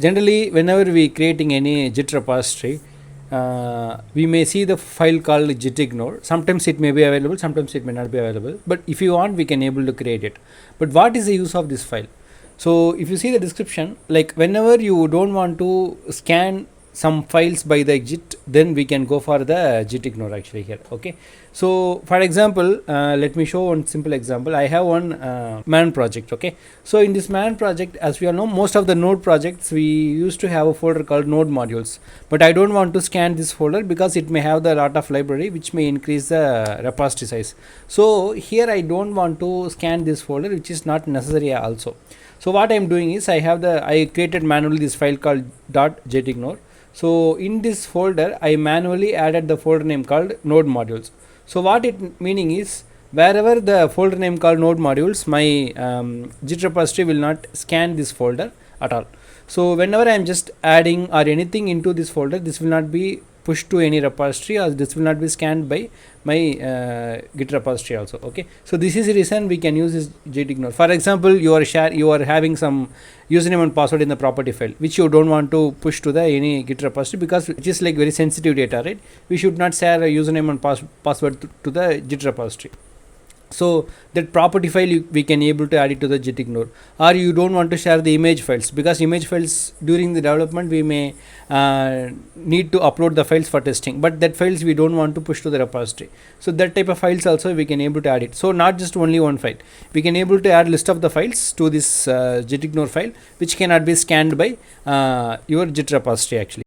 Generally, whenever we creating any Git repository, we may see the file called gitignore. Sometimes it may be available, sometimes it may not be available, but if you want, we can able to create it. But what is the use of this file? So if you see the description, like whenever you don't want to scan some files by the git, then we can go for the gitignore actually here. Okay, so for example, let me show one simple example. I have one man project. Okay, so in this man project, as we all know, most of the node projects we used to have a folder called node modules, but I don't want to scan this folder because it may have the lot of library which may increase the repository size. So here I don't want to scan this folder, which is not necessary also. So what I am doing is I created manually this file called .gitignore. So in this folder I manually added the folder name called node modules. So what it meaning is, wherever the folder name called node modules, my git repository will not scan this folder at all. So whenever I am just adding or anything into this folder, this will not be pushed to any repository, or this will not be scanned by my git repository also. Okay, so this is the reason we can use this gitignore. For example, you are having some username and password in the property file which you don't want to push to the any git repository, because it is like very sensitive data, right? We should not share a username and password to the git repository. So that property file we can able to add it to the gitignore. Or you don't want to share the image files, because image files during the development we may need to upload the files for testing, but that files we don't want to push to the repository. So that type of files also we can able to add it. So not just only one file, we can able to add list of the files to this gitignore file, which cannot be scanned by your git repository actually.